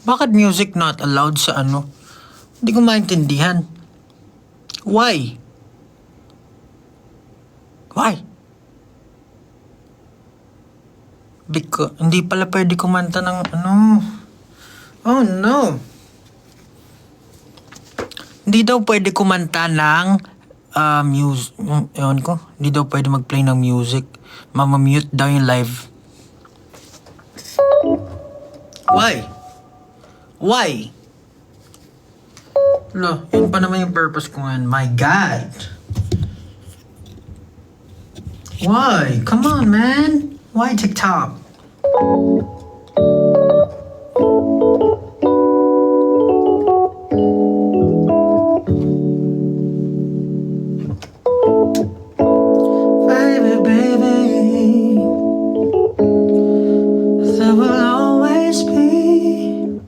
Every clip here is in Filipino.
Bakit music not allowed sa ano? Hindi ko maintindihan. Why? Why? Hindi pala pwede kumanta ng ano. Oh no. Hindi daw pwede kumanta ng music. Ewan ko. Hindi daw pwede mag-play ng music. Mamamute daw yung live. Why? Why? Lo, yun pa naman yung purpose ko ngayon. My God. Why? Come on, man. Why TikTok? Baby, baby, there will always be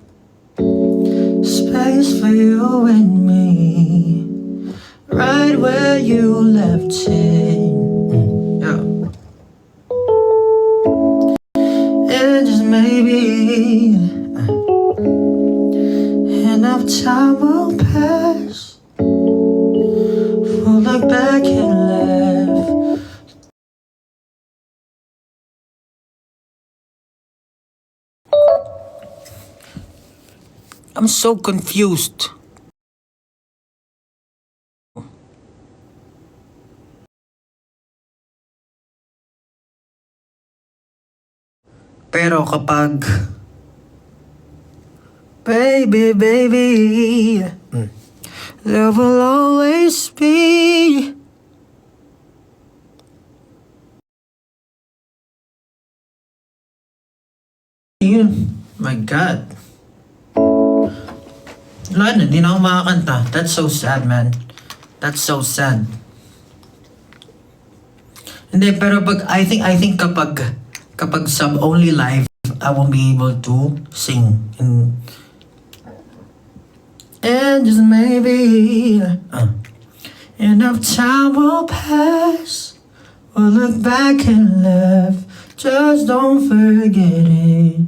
space for you and me, right where you left it. Yeah. And just maybe enough time will pass. We'll look back and laugh. I'm so confused. Pero kapag baby, baby, there will always be yun. My God. Wala na, di na ako makakanta. That's so sad, man. That's so sad. Hindi, pero I think kapag sub-only live, I won't be able to sing. And just maybe enough time will pass. We'll look back and laugh. Just don't forget it.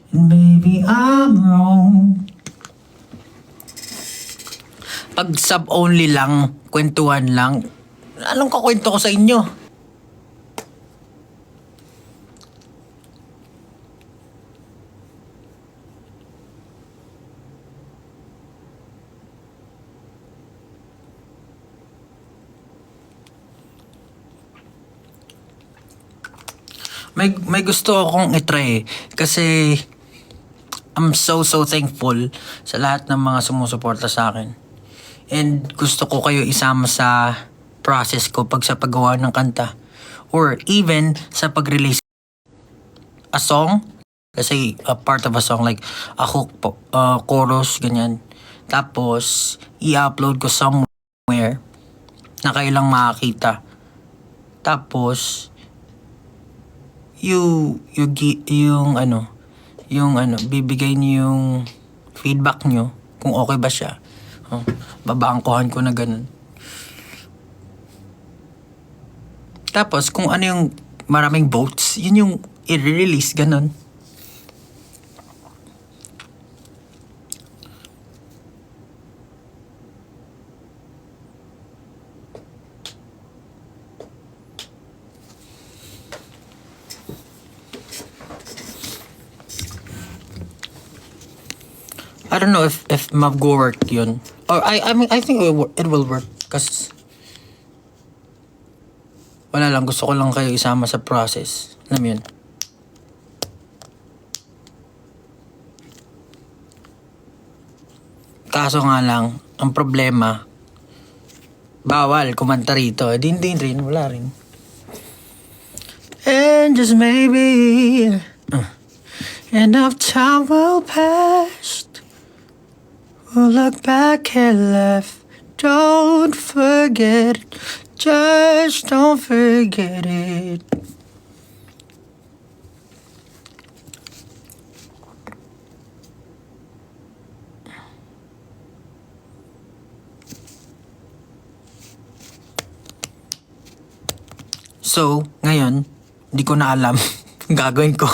And maybe I'm wrong. Pag sub-only lang, kwentuhan lang, anong kakwento ko sa inyo? May gusto akong itry kasi I'm so thankful sa lahat ng mga sumusuporta sa akin. And gusto ko kayo isama sa process ko sa paggawa ng kanta. Or even sa pag-release a song. Kasi a part of a song like a hook, chorus, ganyan. Tapos i-upload ko somewhere na kayo lang makakita. Tapos yung bibigay niyo yung feedback niyo kung okay ba siya. Babangkuhan ko na ganun. Tapos kung ano yung maraming votes, yun yung i-release, ganun. I don't know if mag-work yun. Or I mean, I think it will work. Kasi wala lang, gusto ko lang kayo isama sa process. Alam mo yun? Kaso nga lang, ang problema, bawal kumanta rito. Hindi rin, wala rin. And just maybe enough time will pass. We'll look back and laugh. Don't forget it. Just don't forget it. So, ngayon, hindi ko na alam gagawin ko.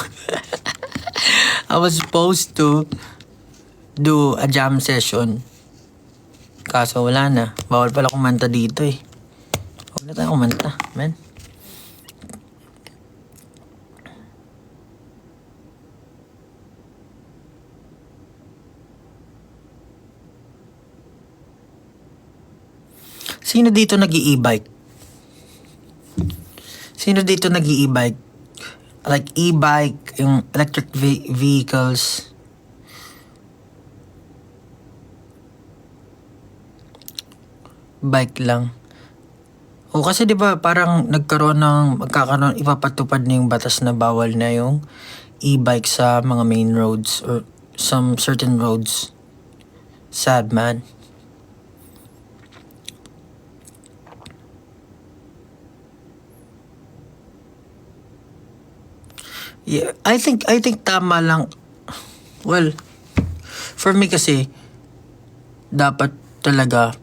I was supposed to do a jam session. Kaso wala na. Bawal pala kumanta dito eh. Huwag na tayo kumanta, man. Sino dito nag-i-e-bike? Sino dito nag-i-e-bike? Like e-bike, yung electric vehicles. Bike lang. O kasi 'di ba parang magkakaroon ipapatupad na yung batas na bawal na yung e-bike sa mga main roads or some certain roads. Sad, man. Yeah, I think tama lang. Well, for me kasi dapat talaga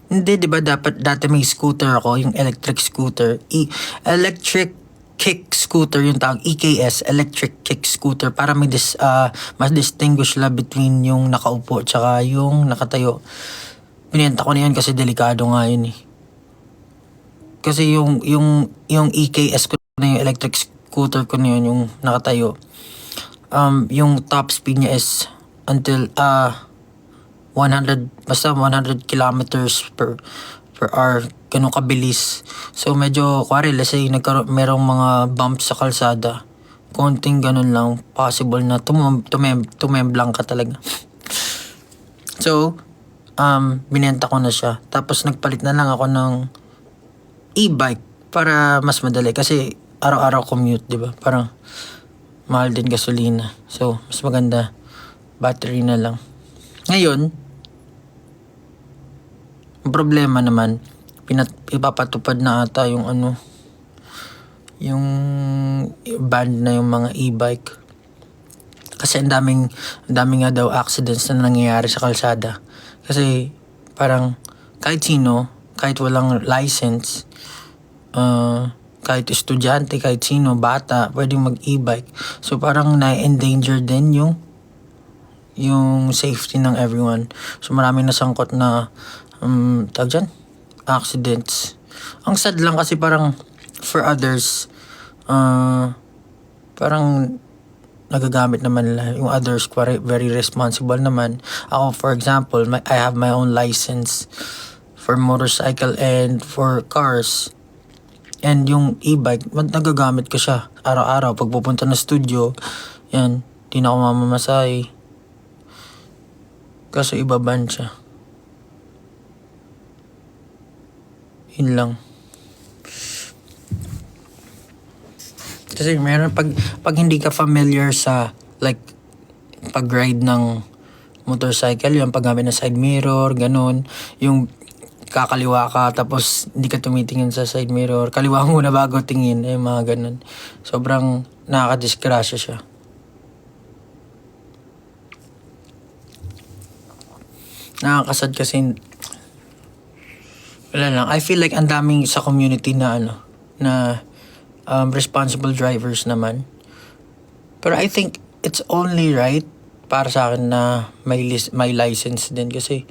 hindi 'di ba dapat dati may scooter ako, yung electric scooter. Electric kick scooter yung tawag, EKS, electric kick scooter, para mas distinguish la between yung nakaupo tsaka yung nakatayo. Binenta ko na yun kasi delikado nga yun eh. Kasi yung EKS ko na yung electric scooter ko na yun, yung nakatayo. Yung top speed niya is until 100 kilometers per hour, ganun kabilis. So medyo kwari, let's say merong mga bumps sa kalsada, konting ganun lang, possible na tumemblang ka talaga. So binenta ko na siya. Tapos nagpalit na lang ako ng e-bike para mas madali. Kasi araw-araw commute, di ba? Parang mahal din gasolina. So, mas maganda battery na lang. Ngayon, ang problema naman, ipapatupad na ata yung yung ban na yung mga e-bike. Kasi ang daming nga daw accidents na nangyayari sa kalsada. Kasi parang kahit sino, kahit walang license, kahit estudyante, kahit sino, bata, pwedeng mag-e-bike. So parang na-endanger din yung safety ng everyone. So maraming nasangkot na accidents. Ang sad lang kasi parang for others, parang nagagamit naman nila. Yung others, very responsible naman. Ako, for example, I have my own license for motorcycle and for cars. And yung e-bike, nagagamit ko siya araw-araw. Pag pupunta na studio, yan, di na ako mamamasay. Kaso ibaban siya. Yun lang. Kasi meron pag hindi ka familiar sa like pag-ride ng motorcycle, yung paggamit ng side mirror, ganun, yung kakaliwa ka tapos hindi ka tumitingin sa side mirror, kaliwa muna bago tingin, yung mga ganun. Sobrang nakakadisgrasya siya. Nakakasad kasi wala lang. I feel like ang daming sa community na responsible drivers naman. Pero I think it's only right para sa akin na may license din kasi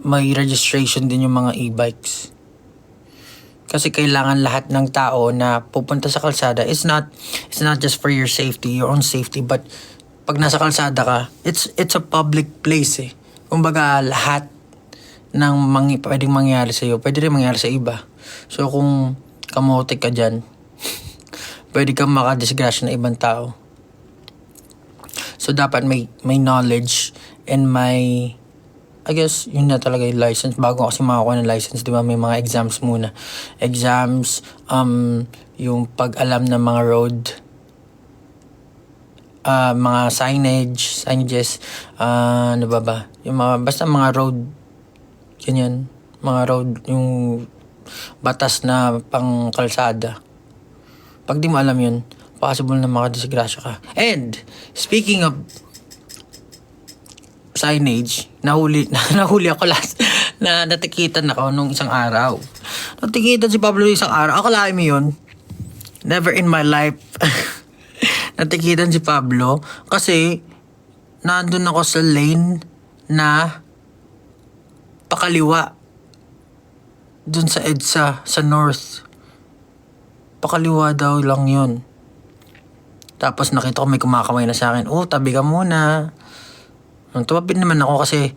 may registration din yung mga e-bikes. Kasi kailangan lahat ng tao na pupunta sa kalsada, it's not just for your safety, your own safety, but pag nasa kalsada ka, it's a public place eh. Kumbaga lahat ng pwedeng mangyari sa iyo, pwede rin mangyari sa iba. So kung kamote ka dyan, pwede kang makadisgrasya ng ibang tao. So dapat may knowledge and I guess yun na talaga yung license. Bago kasi makakuha ng license, di ba, may mga exams muna. Exams, yung pag-alam ng mga road, mga signages, ano ba? Yung basta mga road, ganyan. Mga road, yung batas na pang kalsada. Pag di mo alam yun, possible na makadisgrasya ka. And, speaking of signage, nahuli ako last, natikitan ako nung isang araw. Natikitan si Pablo isang araw. Akalain mo yun, Never in my life natikitan si Pablo kasi nandun ako sa lane na pakaliwa dun sa EDSA sa north. Pakaliwa daw lang yun. Tapos nakita ko may kumakamay na sa akin. Oh, tabi ka muna. Tumapit naman ako kasi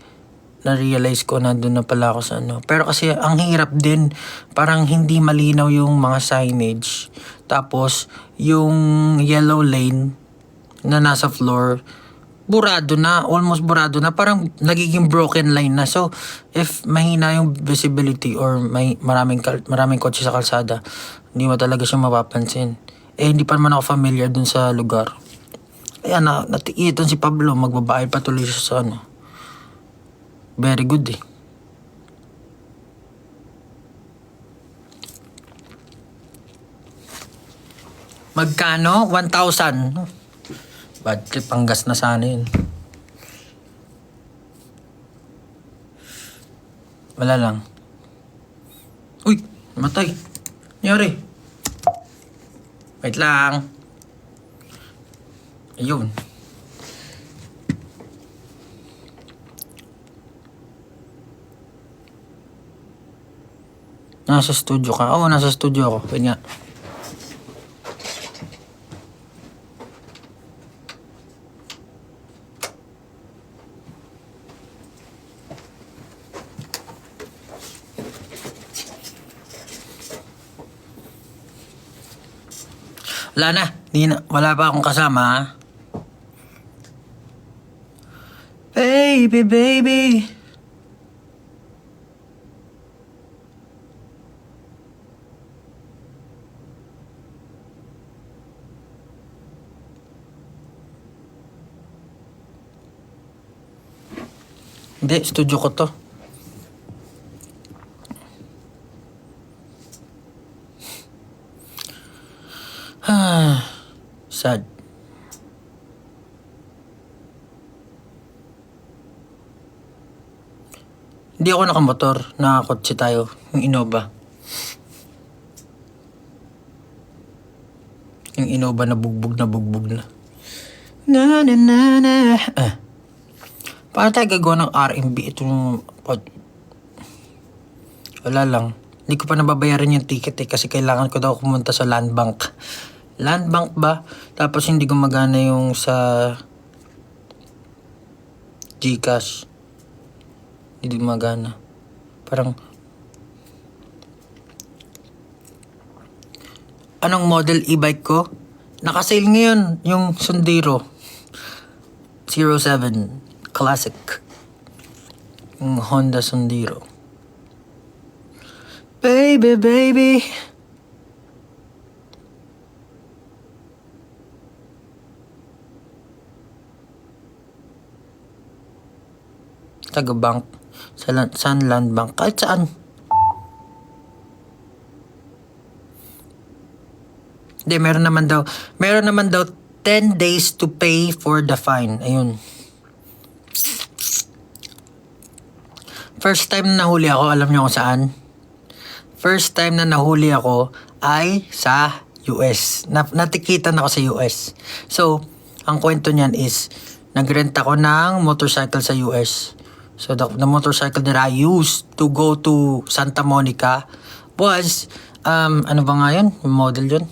na-realize ko na doon na pala ako sa ano. Pero kasi ang hirap din. Parang hindi malinaw yung mga signage. Tapos yung yellow lane na nasa floor, burado na. Almost burado na. Parang nagiging broken line na. So, if mahina yung visibility or may maraming kotse sa kalsada, hindi mo talaga siya mapapansin. Hindi pa naman ako familiar dun sa lugar. Kaya natikitan si Pablo, magbabayad pa tuloy siya sa ano. Very good eh. Magkano? 1,000. Bad trip, ang gas na sana yun. Wala lang. Uy, matay. Nangyari. Wait lang. Ayun. Nasa studio ka? Oo, nasa studio ako. Wait nga. Wala na. Wala pa akong kasama. Baby, baby. Hindi, studio ko to. Sad. Hindi ako nakamotor, nakakotse tayo, yung Innova. Yung Innova na bugbog na. Na na na na. Paano tayo gagawa ng R&B itong wala lang. Hindi ko pa nababayaran yung ticket kasi kailangan ko daw pumunta sa Land Bank. Land Bank ba? Tapos hindi gumagana yung sa GCash. Hindi gumagana. Parang anong model e-bike ko? Nakasale ngayon yung Sundero 07 Classic. Yung Honda Sundero. Baby, baby. Taga-bank. Saan Land Bank? Kahit saan. Hindi, meron naman daw 10 days to pay for the fine. Ayun. First time na nahuli ako, alam niyo kung saan? First time na nahuli ako ay sa US. Natikitan ako sa US. So, ang kwento niyan is, nagrent ako ng motorcycle sa US. So, the motorcycle that I used to go to Santa Monica was, ano ba nga yun? Model yun?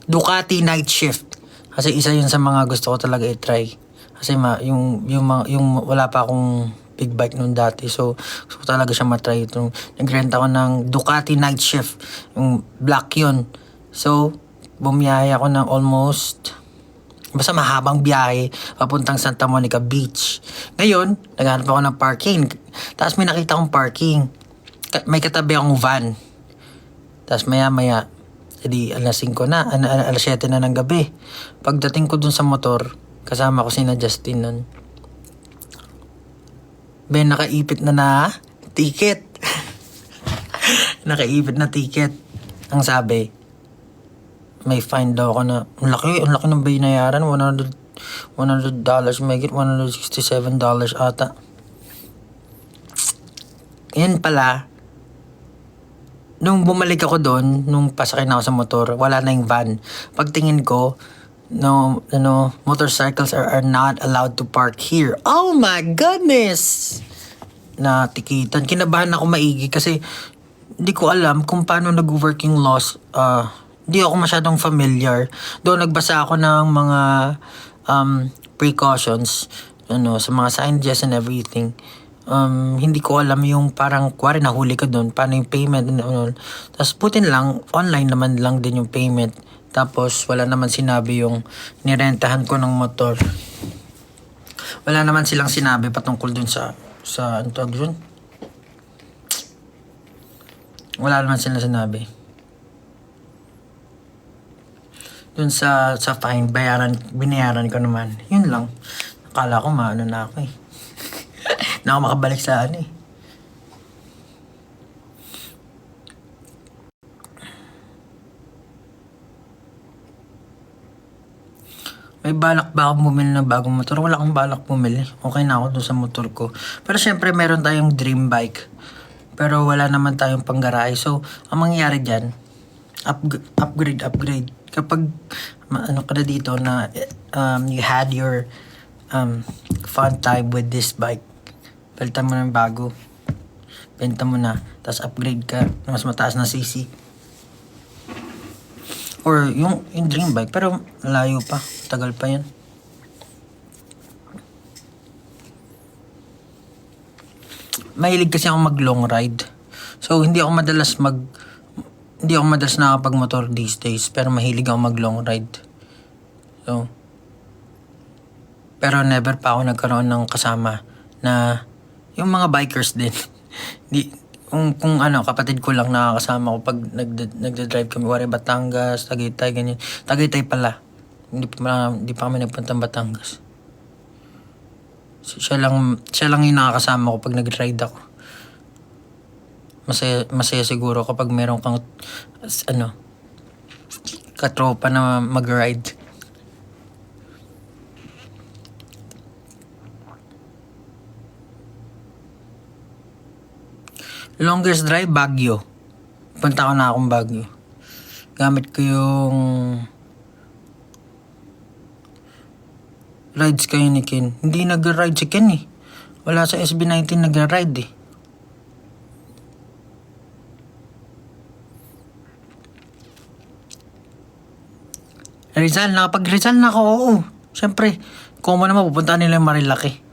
Ducati Night Shift. Kasi isa yun sa mga gusto ko talaga i-try. Kasi yung wala pa akong big bike noon dati. So, gusto ko talaga siya matry. Nag-rent ako ng Ducati Night Shift. Yung black yun. So, bumiyahe ako ng almost, basta mahabang biyahe papuntang Santa Monica Beach. Ngayon, naghanap ako ng parking. Tapos may nakita akong parking. May katabi akong van. Tapos maya-maya, edi alas 5 na, alas 7 na ng gabi. Pagdating ko dun sa motor, kasama ko sina Justin nun. Ben, nakaipit na ticket. Nakaipit na ticket. Ang sabi, may fine daw ako na, ang laki ng binayaran, $100, may get $167 ata. Yan pala, nung bumalik ako doon, nung pasakay na ako sa motor, wala na yung van. Pagtingin ko, no, motorcycles are not allowed to park here. Oh my goodness! Natikitan. Kinabahan ako maigi kasi hindi ko alam kung paano nag-work yung laws. Hindi ako masyadong familiar. Doon nagbasa ako ng mga precautions, sa mga signages and everything. Hindi ko alam yung parang kuwari nahuli ka doon, paano yung payment, Tapos putin lang, online naman lang din yung payment. Tapos wala naman sinabi yung nirentahan ko ng motor. Wala naman silang sinabi patungkol dun sa ano tawag dun? Wala naman silang sinabi. Dun sa fine, binayaran ko naman. Yun lang. Akala ko maano na ako eh. Na ako makabalik sa ano eh. May balak ba akong bumili ng bagong motor? Wala akong balak bumili. Okay na ako dun sa motor ko. Pero syempre meron tayong dream bike. Pero wala naman tayong panggarahe. So, ang mangyayari dyan, upgrade. Kapag ano ka na dito na you had your fun time with this bike, palitan mo ng bago, benta mo na, tapos upgrade ka na mas mataas na CC. Or yung dream bike, pero layo pa, tagal pa yan. Mahilig kasi ako mag long ride. So hindi ako madalas nakapag-motor these days, pero mahilig ako mag long ride. So pero never pa ako nagkaroon ng kasama na yung mga bikers din. Kung kapatid ko lang nakakasama ko pag nagda-drive kami, wari Batangas, Tagaytay, ganyan. Tagaytay pala. Hindi pa kami nagpuntang Batangas. Siya lang yung nakakasama ko pag nag-ride ako. Masaya siguro kapag meron kang katropa na mag-ride. Longest drive, Baguio. Punta ko na akong Baguio. Gamit ko yung rides kayo ni Ken. Hindi nag-ride si Ken eh. Wala sa SB19 nag-ride eh. Nakapag-Rizal na ako, oo. Siyempre, kung mo naman pupunta nila yung Marilaki.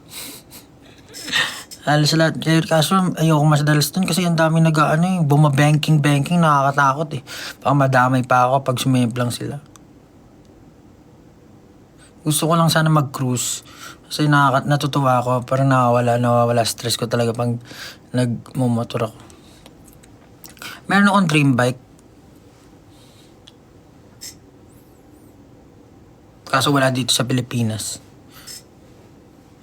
Halos lahat. Kaso ayoko mas dalas dun kasi ang dami bumabanking, nakakatakot eh. Baka madamay pa ako pag sumemplang sila. Gusto ko lang sana mag-cruise. Kasi natutuwa ako. Parang nawawala stress ko talaga pag nagmumotor ako. Meron akong dream bike. Kaso wala dito sa Pilipinas.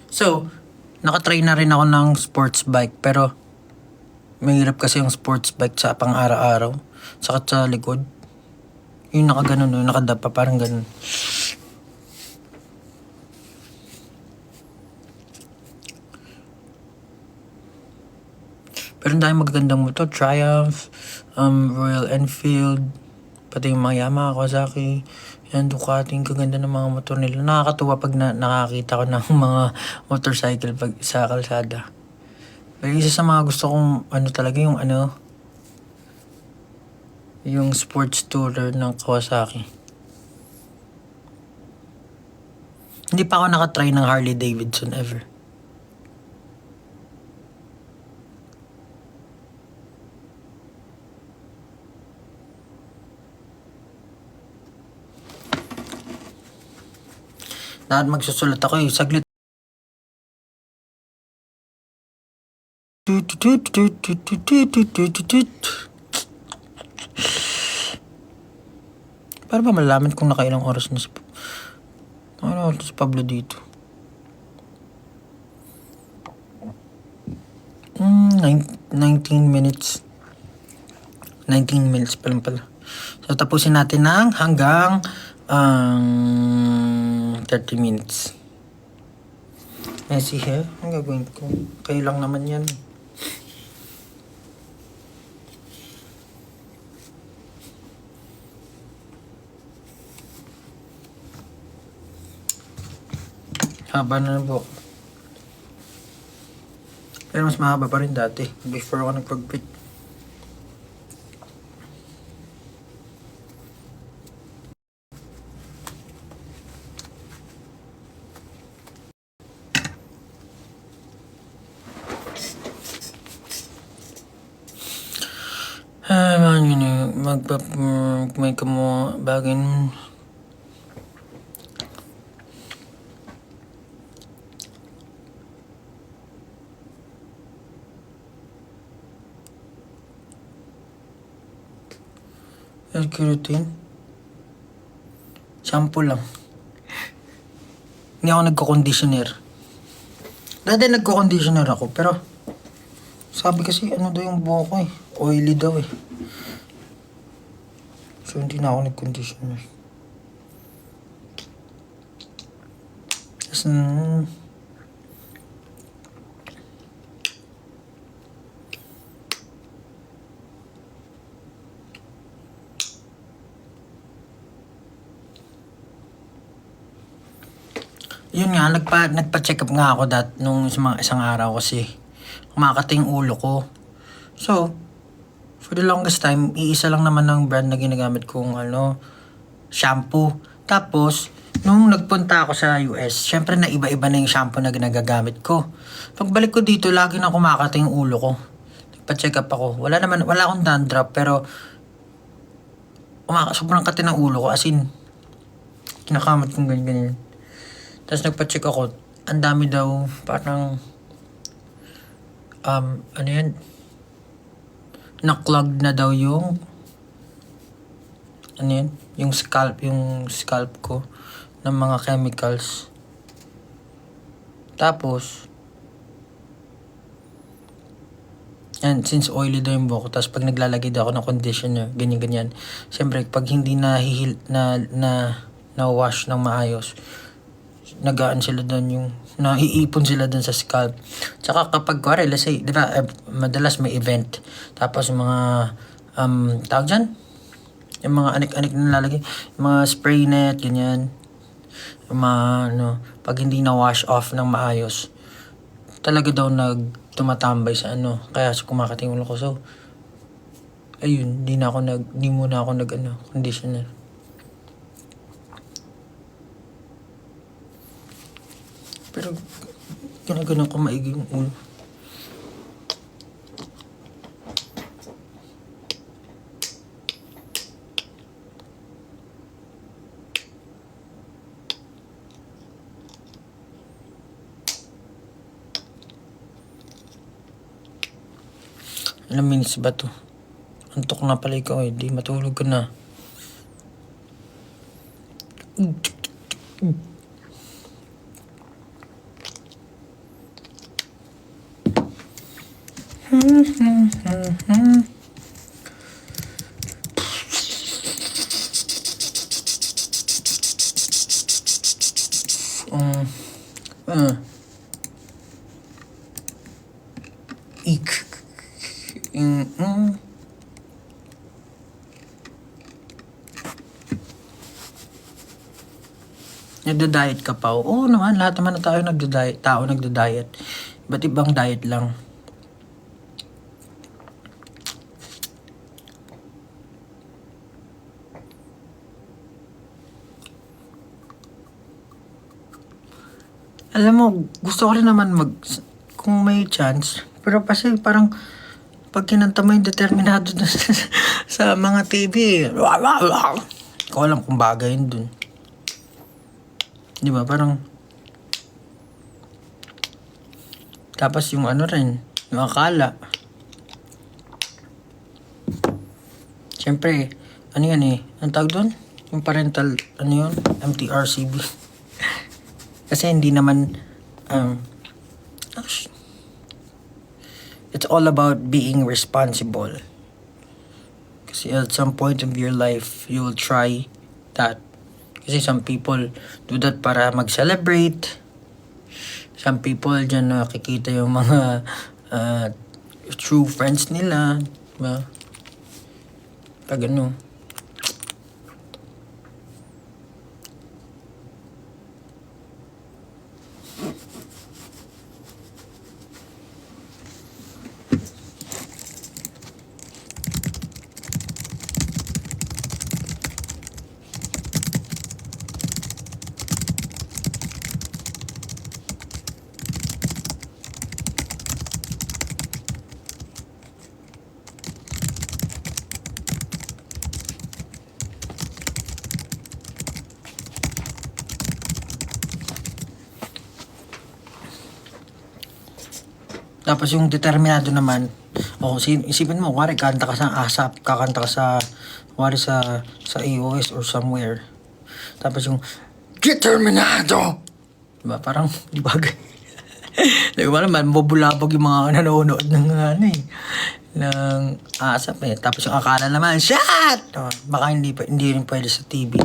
So, nakatry na rin ako ng sports bike. Pero, mahirap kasi yung sports bike sa pang-araw-araw. Sakit sa likod. Yung nakaganon, yung nakadapa, parang ganun. Pero dahil magagandang motor, Triumph, Royal Enfield, pati yung mga Yamaha, Kawasaki, yan, Ducati, kaganda ng mga motor nila. Nakakatuwa pag nakakita ko ng mga motorcycle pag sa kalsada. Pero isa sa mga gusto kong talaga yung sports tourer ng Kawasaki. Hindi pa ako nakatry ng Harley Davidson ever. Dapat magsusulat ako eh. Saglit. Para ba malaman kung nakailang oras na si Pablo dito? 19 minutes. 19 minutes pa lang pala. So tapusin natin ng hanggang 30 minutes. Messy hair? Ang gagawin ko? Kayo lang naman yan. Haba na ng buhok. Pero mas mahaba pa rin dati. Before ako nagpagpit. Man, may kamo bagin. Keratin. Shampoo lang. Hindi ako nagko-conditioner. Dati nagko-conditioner ako, pero sabi kasi ano daw yung buhok ko eh. Oily daw eh. So hindi na ako nag-conditioner. Tapos yun nga, nagpa-check up nga ako nung isang araw kasi kumakating ulo ko. So, for the longest time, iisa lang naman ng brand na ginagamit kong shampoo. Tapos, nung nagpunta ako sa US, syempre na iba-iba na yung shampoo na ginagagamit ko. Pagbalik ko dito, lagi na kumakating ulo ko. Nagpa-check up ako. Wala akong dandruff, pero sobrang kati ng ulo ko. As in, kinakamot kong ganyan. Tapos nagpa-check ako, ang dami daw, parang, ano yan, na-clogged na daw yung, ano yan, yung scalp ko, ng mga chemicals. Tapos, and since oily daw yung buhok, tapos pag naglalagay daw ako ng conditioner, ganyan-ganyan, siyempre, pag hindi na wash ng maayos, nagaan sila doon yung naiipon sila doon sa scalp. Tsaka kapag let's say, di ba, madalas may event. Tapos yung mga tawag dyan? Yung mga anik-anik na nilalagay. Yung mga spray net, ganyan. Yung mga, pag hindi na wash off ng maayos, talaga daw tumatambay sa kaya kumakating ulo ko. So, ayun, di muna ako nag conditioner. Pero, ganun ko maigi yung ulo. Ilang minutes ba to? Antok na pala ikaw eh. Di matulog ka na. Nagda-diet ka pa? Oo naman, lahat naman na tayo nagda-diet. Iba't ibang diet lang. Alam mo, gusto ko rin naman kung may chance. Pero kasi parang, pag kinanta mo yung determinado dun sa mga TV, ko alam kung bagay yun dun. Di ba? Parang, tapos yung rin, yung akala. Siyempre, ano yan eh, ang tawag doon? Yung parental, MTRCB. Kasi hindi naman, it's all about being responsible. Kasi at some point of your life, you will try that. Kasi some people do that para mag-celebrate. Some people dyan nakikita yung mga true friends nila. Diba? Pag Tapos yung determinado naman, isipin mo, kuwari kanta ka sa ASAP, kakanta ka sa, kuwari sa AOS or somewhere. Tapos yung, determinado! Diba, parang, di ba? Di ba naman, mabulabog yung mga nanonood ng ng ASAP eh. Tapos yung akala naman, shot! Baka hindi rin pwede sa TV.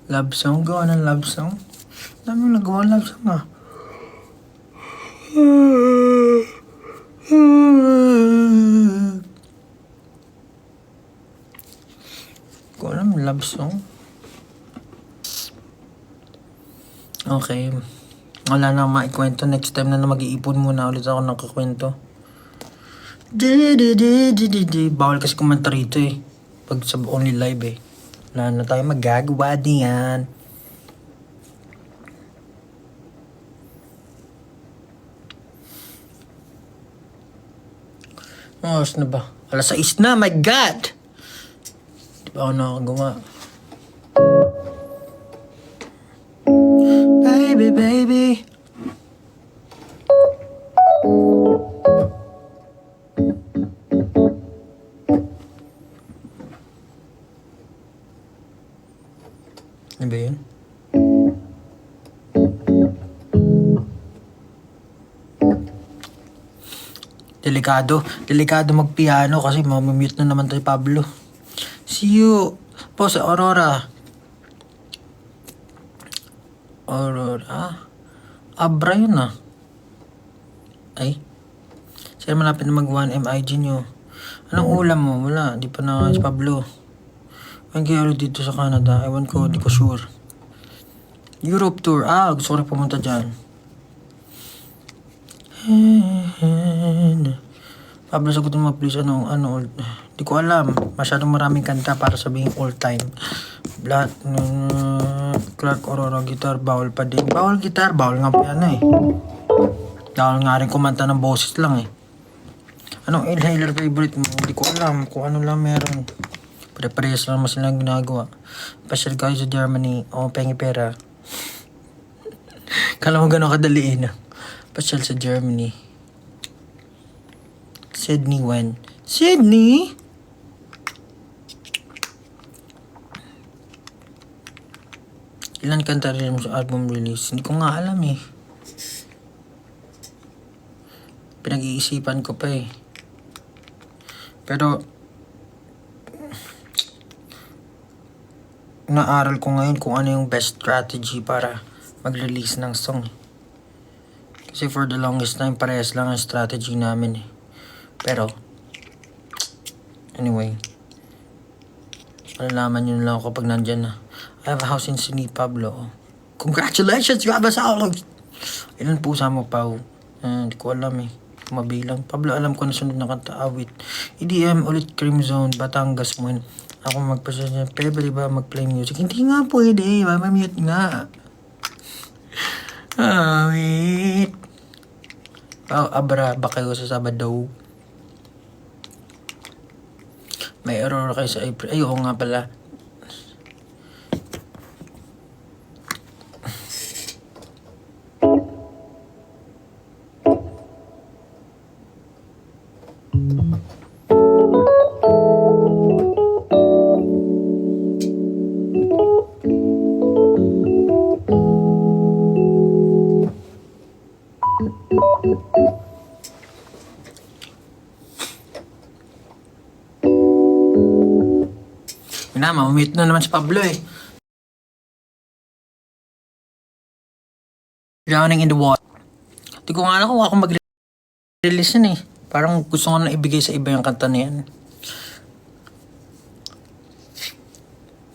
Love song? Gawa ng love song? Dami nagawa ng love song ah. Kung alam, love song? Okay. Wala na maikwento. Next time na mag-iipon muna ulit ako ng kakwento. Bawal kasi kumanta rito eh. Pag sa only live eh. Wala na tayo magagawa diyan. Oras na ba? 6:00 na, my God! Di ba ako nakagawa? Baby, baby. Ano ba yun? Delikado magpiano kasi mamimute na naman tayo Pablo. See you po sa Aurora. Abra yun ah. Ay. Sila malapit na mag 1MIG nyo. Anong ulam mo? Wala, di pa na si Pablo. Ang kaya dito sa Canada, ewan ko, di ko sure. Europe tour, gusto ko rin pumunta dyan. Pablo, sagutin mo please, ano old? Di ko alam, masyadong maraming kanta para sabihin all time. Black, Clark Aurora guitar, bawal pa din. Bawal guitar, bawal nga piano eh. Bawal nga rin kumanta ng boses lang eh. Anong inhaler favorite mo? Di ko alam kung ano lang meron. Pare-parehas lang mas silang ginagawa. Pasyal kayo sa Germany, pengi pera. Kala mo gano'ng kadaliin ah. Pasyal sa Germany. Sydney when? Sydney? Ilan kanta rin mo sa album release? Hindi ko nga alam eh. Pinag-iisipan ko pa eh. Pero naaral ko ngayon kung ano yung best strategy para mag-release ng song. Kasi for the longest time, parehas lang ang strategy namin eh. Pero, anyway, malalaman yun lang ako kapag nandyan na. I have a house in Sydney, Pablo. Congratulations, you have a house! Ilan pusa mo, Pao? Hindi ko alam eh. Mabilang. Pablo, alam ko na sunod na kanta, awit. EDM, ulit Cream Zone, Batangas mo. Ako magpasasya. Pero di ba mag-play music? Hindi nga pwede. Mamamute nga. Awit. Abra ba kayo sa Sabado? May error kayo sa April. Ay, oo nga pala. Mamamute na naman si Pablo eh. Drowning in the water. Di ko nga alam kung ako mag-release yun eh. Parang gusto ko na ibigay sa iba yung kanta na yan.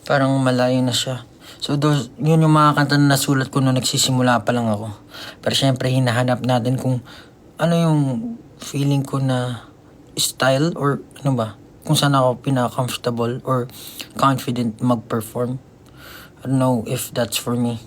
Parang malayo na siya. So yun yung mga kanta na nasulat ko nung nagsisimula pa lang ako. Pero syempre hinahanap natin kung ano yung feeling ko na style or ano ba. Kung saan ako pinaka-comfortable or confident mag-perform. I don't know if that's for me.